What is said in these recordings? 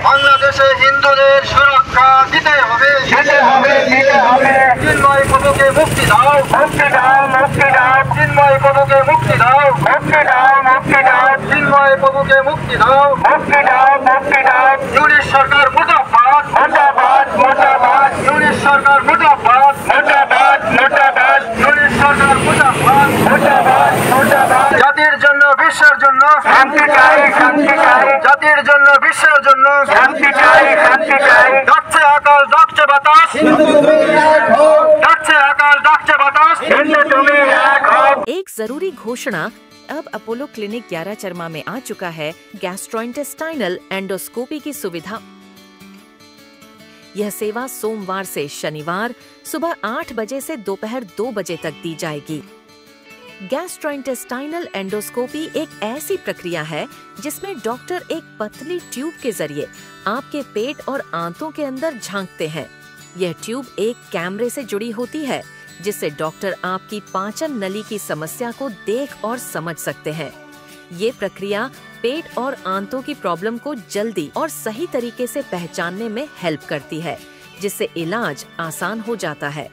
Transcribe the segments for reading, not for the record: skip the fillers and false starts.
বাংলাদেশে হিন্দুদের সুরক্ষা দিতে হবে, চিন্ময় প্রভুকে মুক্তি দাও, চিন্ময় প্রভুকে মুক্তি দাও, চিন্ময় প্রভুকে মুক্তি দাও, ইউনিশ সরকার মুর্দাবাদ, ইউনিশ সরকার মুর্দাবাদ, ইউনিশ সরকার মুর্দাবাদ। জাতির জন্য বিশ্বের জন্য শান্তি চাই, জাতির জন্য বিশ্বের জন্য শান্তি চাই, ডাকছে আকাশ ডাকছে বাতাস, ডাকছে আকাশ ডাকছে বাতাস। एक जरूरी घोषणा। अब अपोलो क्लिनिक 11 चरमा में आ चुका है गैस्ट्रोइंटेस्टाइनल एंडोस्कोपी की सुविधा। यह सेवा सोमवार से शनिवार सुबह 8 बजे से दोपहर 2 बजे तक दी जाएगी। गैस्ट्रोइंटेस्टाइनल एंडोस्कोपी एक ऐसी प्रक्रिया है जिसमें डॉक्टर एक पतली ट्यूब के जरिए आपके पेट और आंतों के अंदर झांकते हैं। यह ट्यूब एक कैमरे से जुड़ी होती है जिससे डॉक्टर आपकी पाचन नली की समस्या को देख और समझ सकते हैं। ये प्रक्रिया पेट और आंतों की प्रॉब्लम को जल्दी और सही तरीके से पहचानने में हेल्प करती है, जिससे इलाज आसान हो जाता है।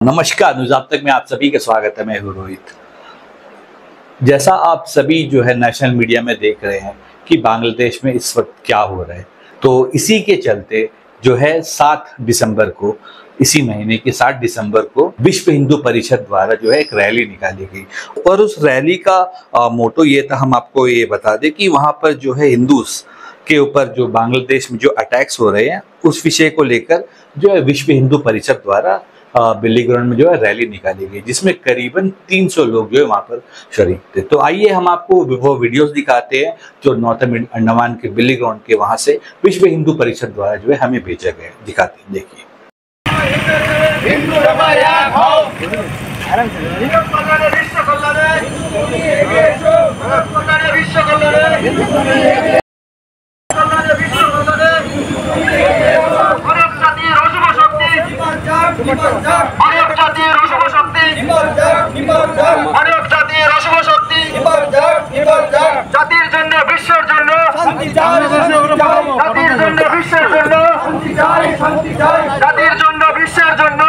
नमस्कार, न्यूज़ आप तक में आप सभी का स्वागत है। मैं हूं रोहित। जैसा आप सभी जो है नेशनल मीडिया में देख रहे हैं कि बांग्लादेश में इस वक्त क्या हो रहा है, तो इसी के चलते जो है 7 दिसंबर को, इसी महीने के 7 दिसंबर को विश्व हिंदू परिषद द्वारा जो है एक रैली निकाली गई और उस रैली का मोटो ये था, हम आपको ये बता दें कि वहाँ पर जो है हिंदूस के ऊपर जो बांग्लादेश में जो अटैक्स हो रहे हैं उस विषय को लेकर जो है विश्व हिंदू परिषद द्वारा बिल्ली ग्राउंड में जो है रैली निकाली गई, जिसमें करीबन 300 लोग जो है वहां पर शरीक थे। तो आइए हम आपको वो वीडियोस दिखाते हैं जो नॉर्थन अंडमान के बिल्ली ग्राउंड के वहां से विश्व हिंदू परिषद द्वारा जो है हमें भेजा गया। दिखाते हैं, देखिए। মানব জাতির অশুভ শক্তি, মানব জাতির অশুভ শক্তি, জাতির জন্য বিশ্বের জন্য, জাতির জন্য বিশ্বের জন্য, জাতির জন্য বিশ্বের জন্য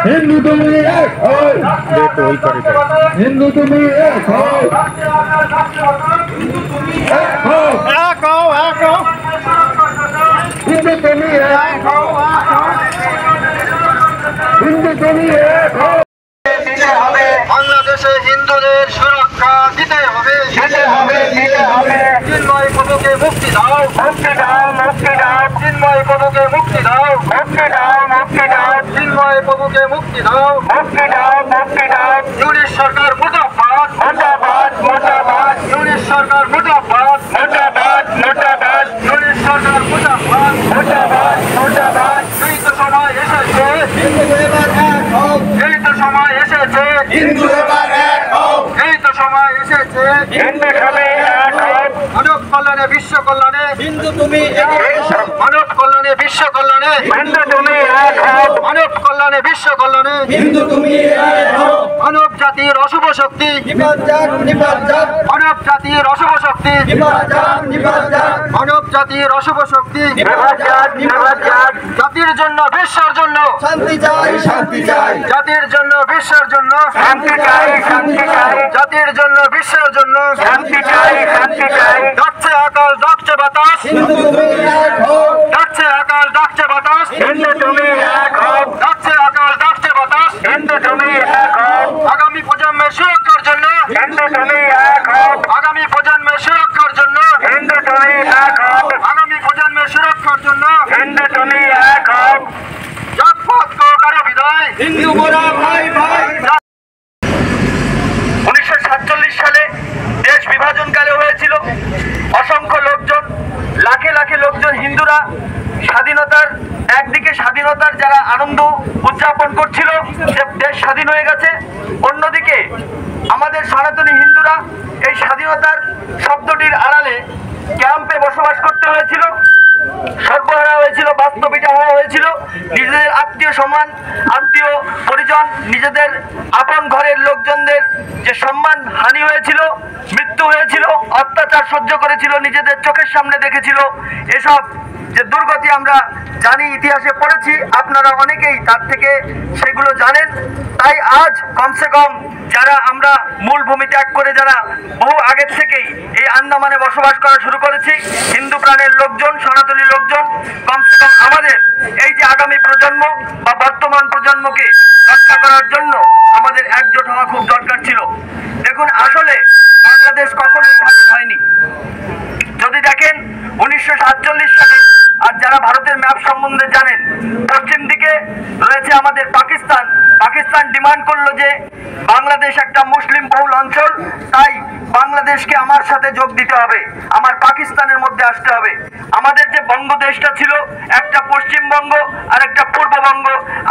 হিন্দু তুমি এক হও, হিন্দু তুমি এক হও, হিন্দু তুমি এক হও, হিন্দু তুমি এক হও, হিন্দু তুমি এক হও। বাংলাদেশে হিন্দুদের সুরক্ষা দিতে হবে, চিন্ময় প্রভুকে মুক্তি দাও, চিন্ময় প্রভুকে মুক্তি দাও, চিন্ময় প্রভুকে মুক্তি দাও, ইউনিশ সরকার মুর্দাবাদ, ইউনিশ সরকার মুর্দাবাদ, ইউনিশ সরকার মুর্দাবাদ। এই তো সময় এসেছে, এই তো সময় এসেছে, এই তো সময় এসেছে, মানব কল্যাণে বিশ্ব কল্যাণে হিন্দু তুমি, মানব কল্যাণে বিশ্ব কল্যাণে হিন্দু তুমি, মানব কল্যাণে বিশ্ব কল্যাণে হিন্দু তুমি, মানব জাতির অশুভ শক্তি, মানব জাতির অশুভ শক্তি, মানব জাতির অশুভ শক্তি, জাতির জন্য বিশ্বের জন্য শান্তি চাই, শান্তি চাই, জাতির জন্য বিশ্বের জন্য শান্তি চাই, শান্তি চাই, জাতির জন্য বিশ্বের জন্য শান্তি চাই, শান্তি চাই, ডাকছে আকাশ ডাকছে বাতাস, ডাকছে আকাশ ডাকছে বাতাস, ডাকছে আকাশ ডাকছে বাতাস, আগামী প্রজন্মের সুরক্ষার জন্য, আগামী প্রজন্মের সুরক্ষার জন্য, আগামী প্রজন্মের সুরক্ষার জন্য জাতপাত কারো বিদায়, হিন্দু মোরা ভাই ভাই। 1947 সালে হিন্দুরা স্বাধীনতার একদিকে স্বাধীনতার যারা আনন্দ উদযাপন করছিল যে দেশ স্বাধীন হয়ে গেছে, অন্যদিকে আমাদের সনাতনী হিন্দুরা এই স্বাধীনতার শব্দটির আড়ালে ক্যাম্পে বসবাস করতে হয়েছিল, সর্বহারা হয়েছিল, বাস্তবিটা হওয়া হয়েছিল, নিজেদের আত্মীয় সমান, আত্মীয় পরিজন, নিজেদের আপন ঘরের লোকজনদের যে সম্মান হানি হয়েছিল, মৃত্যু হয়েছিল, অত্যাচার সহ্য করেছিল, নিজেদের চোখের সামনে দেখেছিল। এসব যে দুর্গতি আমরা জানি, ইতিহাসে পড়েছি, আপনারা অনেকেই তার থেকে সেগুলো জানেন। তাই আজ কমসে কম যারা আমরা মূল ভূমি ত্যাগ করে যারা বহু আগের থেকেই এই আন্দামানে বসবাস করা শুরু করেছি, হিন্দু প্রাণের লোকজন, সনাতনী লোকজন, কমসে কম আমাদের এই যে আগামী প্রজন্ম বা বর্তমান প্রজন্মকে রক্ষা করার জন্য আমাদের একজোট হওয়া খুব দরকার ছিল। দেখুন, আসলে বাংলাদেশ কখনোই স্বাধীন হয়নি। যদি দেখেন 1947 সালে, আর যারা ভারতের ম্যাপ সম্বন্ধে জানেন, পশ্চিম দিকে রয়েছে আমাদের পাকিস্তান। পাকিস্তান ডিমান্ড করলো যে বাংলাদেশ একটা মুসলিম বহুল অঞ্চল, তাই বাংলাদেশকে আমার সাথে যোগ দিতে হবে, আমার পাকিস্তানের মধ্যে আসতে হবে। আমাদের যে বঙ্গদেশটা ছিল, একটা পশ্চিমবঙ্গ আর একটা পূর্ববঙ্গ।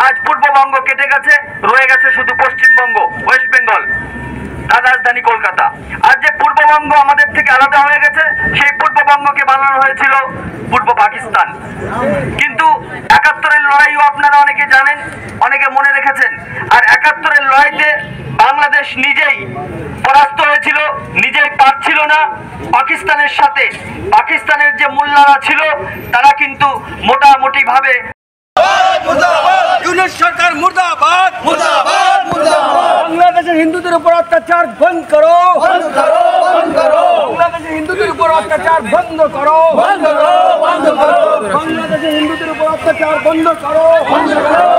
আজ পূর্ববঙ্গ কেটে গেছে, রয়ে গেছে শুধু পশ্চিমবঙ্গ, ওয়েস্ট বেঙ্গল, তার রাজধানী কলকাতা। আর যে পূর্ববঙ্গ আমাদের থেকে আলাদা হয়ে গেছে, সেই পূর্ববঙ্গকে বানানো হয়েছিল পূর্ব পাকিস্তান। কিন্তু 71-এর লড়াইও আপনারা অনেকে জানেন, অনেকে মনে রেখেছেন। আর 71-এর লড়াইতে বাংলাদেশ নিজেই পরাস্ত হয়েছিল, নিজেই পারছিল না পাকিস্তানের সাথে। পাকিস্তানের যে মোল্লারা ছিল, তারা কিন্তু মোটামুটি ভাবে ইউনূস সরকার মুর্দাবাদ, মুর্দাবাদ, মুর্দাবাদ। বাংলাদেশের হিন্দুদের উপর অত্যাচার বন্ধ করো, বন্ধ করো, বন্ধ করো। বাংলাদেশের হিন্দুদের উপর অত্যাচার বন্ধ করো, বন্ধ করো, বন্ধ করো। বাংলাদেশের হিন্দুদের উপর অত্যাচার বন্ধ করো, বন্ধ করো।